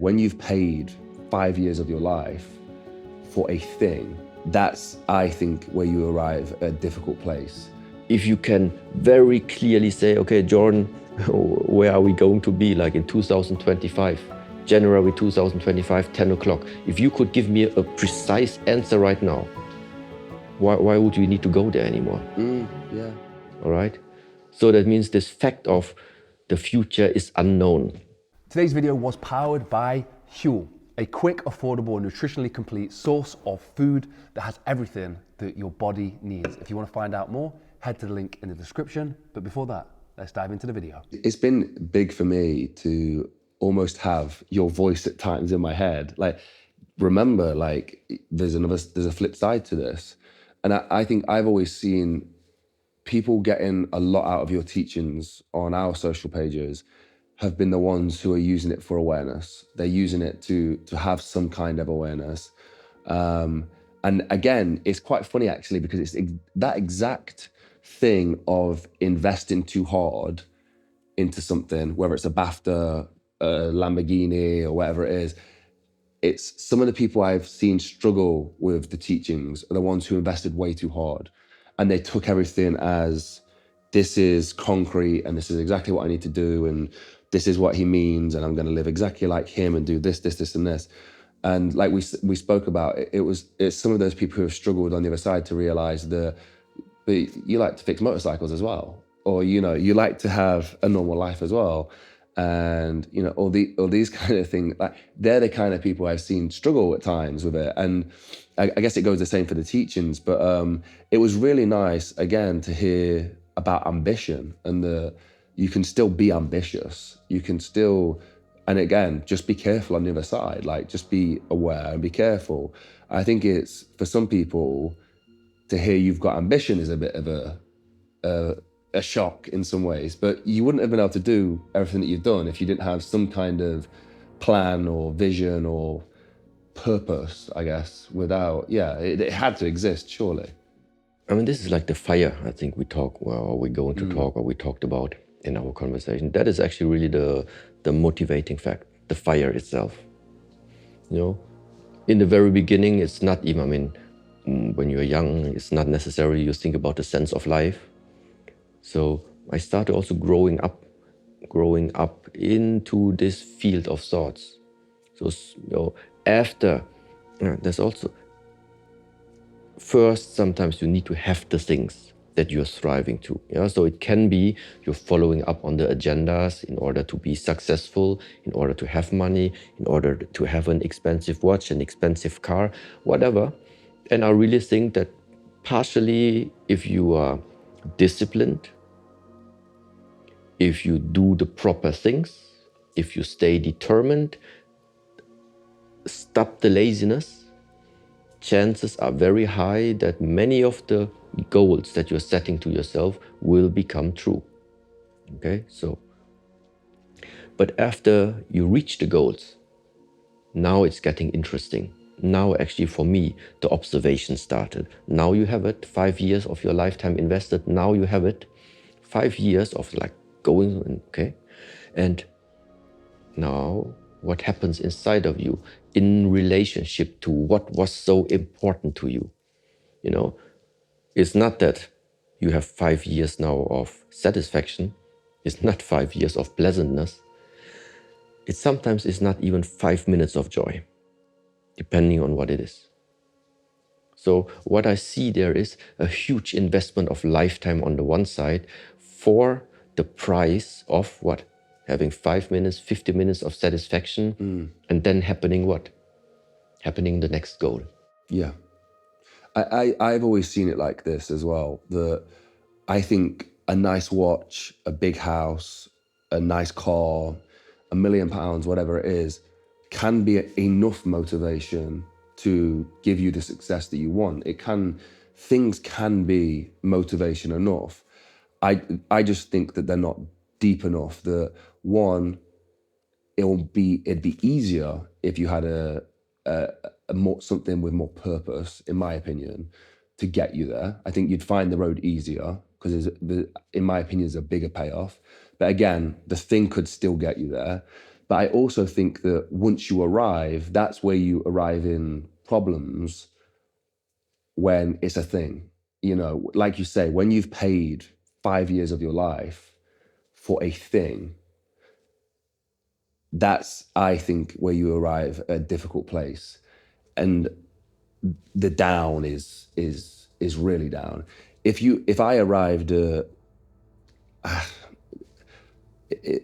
When you've paid 5 years of your life for a thing, that's, I think, where you arrive at a difficult place. If you can very clearly say, okay, Jordan, where are we going to be like in 2025? January 2025, 10 o'clock. If you could give me a precise answer right now, why would we need to go there anymore? Yeah. All right? So that means this fact of the future is unknown. Today's video was powered by Huel, a quick, affordable, and nutritionally complete source of food that has everything that your body needs. If you want to find out more, head to the link in the description. But before that, let's dive into the video. It's been big for me to almost have your voice at times in my head. Like, remember, like, there's a flip side to this. And I think I've always seen people getting a lot out of your teachings on our social pages have been the ones who are using it for awareness. They're using it to have some kind of awareness. And again, it's quite funny actually, because it's that exact thing of investing too hard into something, whether it's a BAFTA, a Lamborghini, or whatever it is. It's some of the people I've seen struggle with the teachings are the ones who invested way too hard. And they took everything as, this is concrete and this is exactly what I need to do. And this is what he means. And I'm going to live exactly like him and do this, and this. And like we spoke about, it's some of those people who have struggled on the other side to realize that you like to fix motorcycles as well. Or, you know, you like to have a normal life as well. And, you know, all these kind of things, like, they're the kind of people I've seen struggle at times with it. And I guess it goes the same for the teachings, but it was really nice, again, to hear about ambition and you can still be ambitious. You can still, and again, just be careful on the other side, like just be aware and be careful. I think it's, for some people, to hear you've got ambition is a bit of a shock in some ways, but you wouldn't have been able to do everything that you've done if you didn't have some kind of plan or vision or purpose, I guess, it had to exist, surely. I mean, this is like the fire, I think we talked about in our conversation. That is actually really the motivating fact, the fire itself. You know, in the very beginning, it's not even, I mean, when you're young, it's not necessarily you think about the sense of life. So I started also growing up into this field of thoughts. So, you know, after, there's also, first, sometimes you need to have the things that you're striving to. Yeah? So it can be you're following up on the agendas in order to be successful, in order to have money, in order to have an expensive watch, an expensive car, whatever. And I really think that partially, if you are disciplined, if you do the proper things, if you stay determined, stop the laziness, chances are very high that many of the goals that you're setting to yourself will become true. Okay, so, but after you reach the goals, now it's getting interesting. Now, actually, for me, the observation started. Now you have it, 5 years of your lifetime invested. Now you have it, 5 years of like going, okay? And now what happens inside of you in relationship to what was so important to you? You know, it's not that you have 5 years now of satisfaction. It's not 5 years of pleasantness. It sometimes is not even 5 minutes of joy, depending on what it is. So what I see there is a huge investment of lifetime on the one side for the price of what? Having 5 minutes, 50 minutes of satisfaction, and then happening what? Happening the next goal. Yeah. I've always seen it like this as well, that I think a nice watch, a big house, a nice car, £1 million, whatever it is, can be enough motivation to give you the success that you want. Things can be motivation enough. I just think that they're not deep enough. That one, it'd be easier if you had something with more purpose, in my opinion, to get you there. I think you'd find the road easier because in my opinion, there's a bigger payoff. But again, the thing could still get you there. But I also think that once you arrive, that's where you arrive in problems when it's a thing. You know, like you say, when you've paid 5 years of your life for a thing, that's, I think, where you arrive at a difficult place. And the down is really down. If I arrived at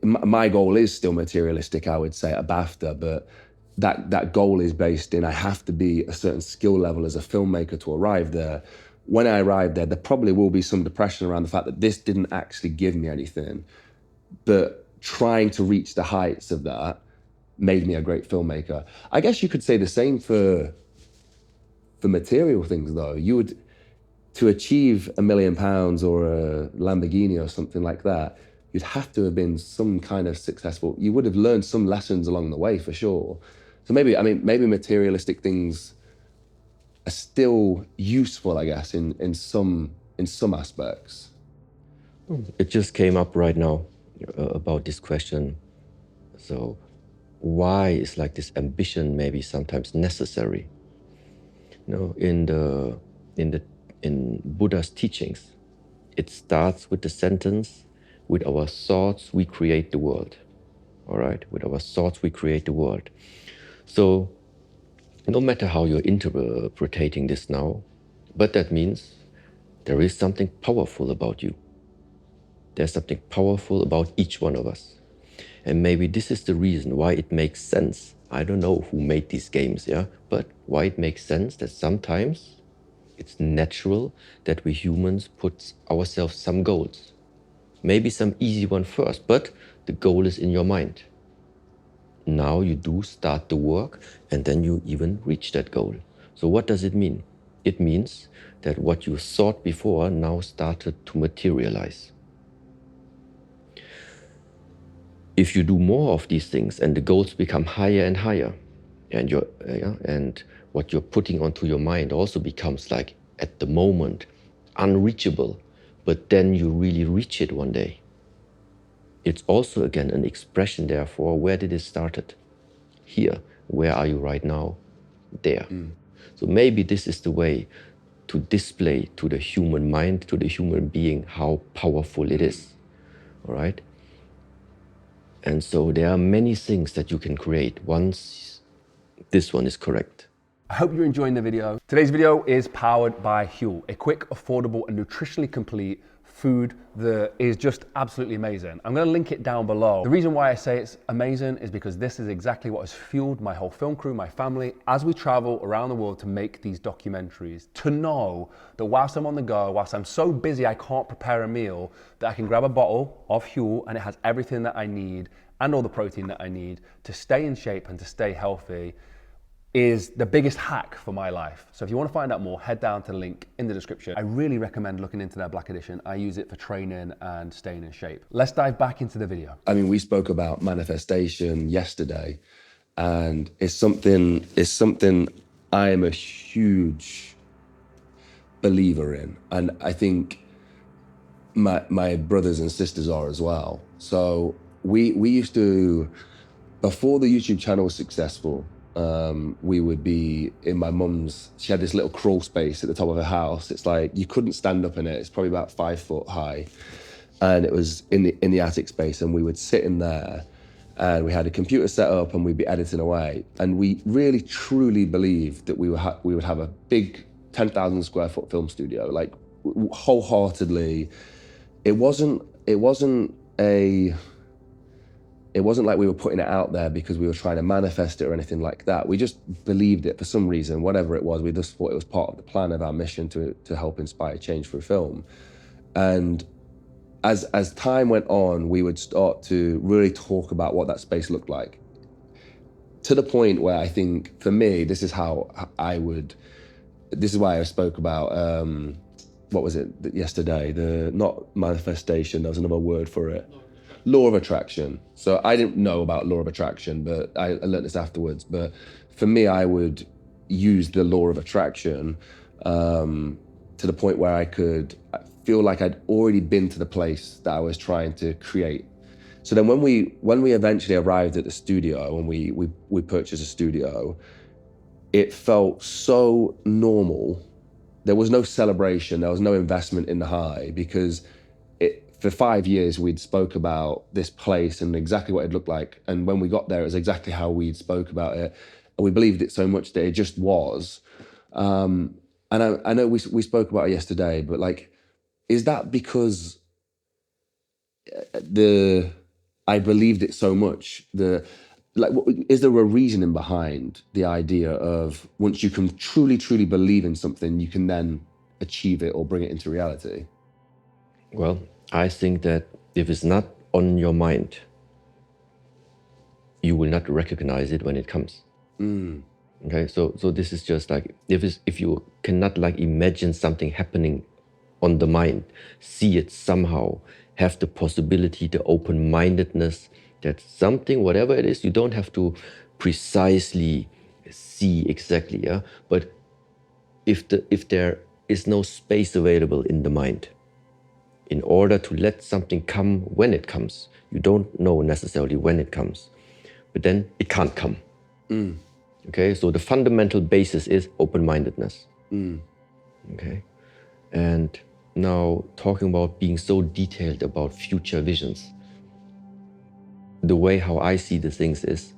my goal is still materialistic, I would say, at BAFTA, but that goal is based in I have to be a certain skill level as a filmmaker to arrive there. When I arrive there probably will be some depression around the fact that this didn't actually give me anything. But trying to reach the heights of that made me a great filmmaker. I guess you could say the same for material things, though. You would, to achieve £1 million or a Lamborghini or something like that, you'd have to have been some kind of successful. You would have learned some lessons along the way, for sure. So maybe materialistic things are still useful, I guess, in some aspects. It just came up right now about this question. So why is like this ambition maybe sometimes necessary? You know, in Buddha's teachings, it starts with the sentence, with our thoughts we create the world. All right, with our thoughts we create the world. So no matter how you're interpreting this now, but that means there is something powerful about you. There's something powerful about each one of us. And maybe this is the reason why it makes sense. I don't know who made these games, yeah, but why it makes sense that sometimes it's natural that we humans put ourselves some goals. Maybe some easy one first, but the goal is in your mind. Now you do start the work and then you even reach that goal. So what does it mean? It means that what you thought before now started to materialize. If you do more of these things and the goals become higher and higher, and what you're putting onto your mind also becomes like at the moment unreachable, but then you really reach it one day. It's also again an expression, therefore, where did it started? Here. Where are you right now? There. So maybe this is the way to display to the human mind, to the human being, how powerful it is. All right? And so there are many things that you can create once this one is correct. I hope you're enjoying the video. Today's video is powered by Huel, a quick, affordable, and nutritionally complete food that is just absolutely amazing. I'm gonna link it down below. The reason why I say it's amazing is because this is exactly what has fueled my whole film crew, my family, as we travel around the world to make these documentaries. To know that whilst I'm on the go, whilst I'm so busy I can't prepare a meal, that I can grab a bottle of Huel and it has everything that I need and all the protein that I need to stay in shape and to stay healthy, is the biggest hack for my life. So if you want to find out more, head down to the link in the description. I really recommend looking into their Black Edition. I use it for training and staying in shape. Let's dive back into the video. I mean, we spoke about manifestation yesterday, and it's something I am a huge believer in, and I think my brothers and sisters are as well. So we used to, before the YouTube channel was successful, we would be in my mum's. She had this little crawl space at the top of her house. It's like you couldn't stand up in it. It's probably about 5 foot high, and it was in the attic space. And we would sit in there, and we had a computer set up, and we'd be editing away. And we really truly believed that we would have a big 10,000 square foot film studio, like wholeheartedly. It wasn't like we were putting it out there because we were trying to manifest it or anything like that. We just believed it for some reason, whatever it was. We just thought it was part of the plan of our mission to help inspire change through film. And as time went on, we would start to really talk about what that space looked like. To the point where I think, for me, this is why I spoke about, what was it yesterday? Not manifestation, there was another word for it. Law of attraction. So I didn't know about law of attraction, but I learned this afterwards. But for me, I would use the law of attraction to the point where I feel like I'd already been to the place that I was trying to create. So then when we eventually arrived at the studio and we purchased a studio, it felt so normal. There was no celebration, there was no investment in the high, because for 5 years we'd spoke about this place and exactly what it looked like. And when we got there, it was exactly how we'd spoke about it. And we believed it so much that it just was. And I know we spoke about it yesterday, but like, is that because I believed it so much? Is there a reasoning behind the idea of once you can truly believe in something, you can then achieve it or bring it into reality? Well, I think that if it's not on your mind, you will not recognize it when it comes. Okay, so this is just like, if you cannot like imagine something happening on the mind, see it somehow, have the possibility, the open-mindedness that something, whatever it is, you don't have to precisely see exactly, yeah. But if there is no space available in the mind, in order to let something come when it comes, you don't know necessarily when it comes, but then it can't come. Okay, so the fundamental basis is open-mindedness. Okay, and now talking about being so detailed about future visions, the way how I see the things is,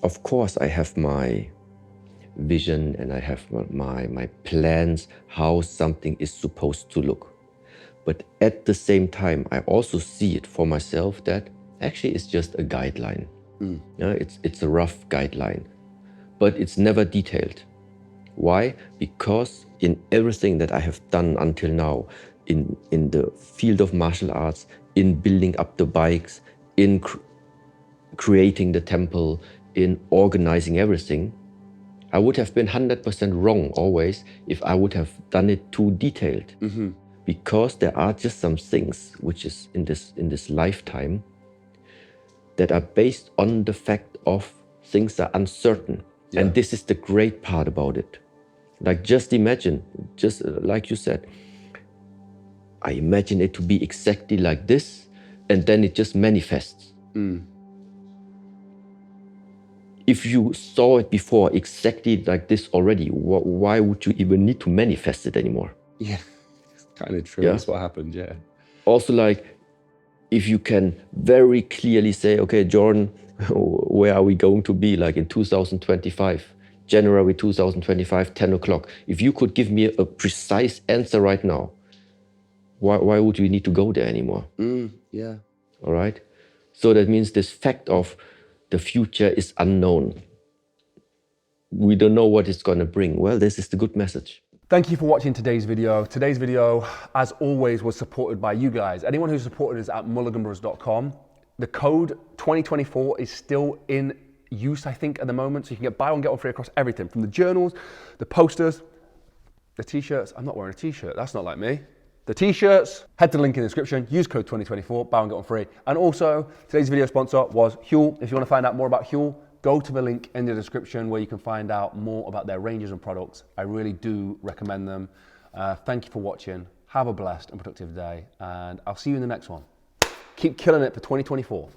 of course I have my vision and I have my plans how something is supposed to look. But at the same time, I also see it for myself that actually it's just a guideline. Yeah, it's a rough guideline, but it's never detailed. Why? Because in everything that I have done until now, in the field of martial arts, in building up the bikes, in creating the temple, in organizing everything, I would have been 100% wrong always if I would have done it too detailed. Because there are just some things which is in this lifetime that are based on the fact of things are uncertain. Yeah. And this is the great part about it. Like, just imagine, just like you said, I imagine it to be exactly like this, and then it just manifests. If you saw it before exactly like this already, why would you even need to manifest it anymore? Yeah, it's kind of true. Yeah. That's what happened, yeah. Also, like, if you can very clearly say, okay, Jordan, where are we going to be like in 2025, January 2025, 10 o'clock? If you could give me a precise answer right now, why would we need to go there anymore? Yeah. All right. So that means this fact of the future is unknown. We don't know what it's going to bring. Well, this is the good message. Thank you for watching today's video. Today's video, as always, was supported by you guys. Anyone who supported us at mulliganbrothers.com. The code 2024 is still in use, I think, at the moment. So you can get buy one, get one free across everything, from the journals, the posters, the t-shirts. I'm not wearing a t-shirt. That's not like me. The t-shirts, head to the link in the description, use code 2024, buy one, get one free. And also, today's video sponsor was Huel. If you want to find out more about Huel, go to the link in the description where you can find out more about their ranges and products. I really do recommend them. Thank you for watching. Have a blessed and productive day, and I'll see you in the next one. Keep killing it for 2024.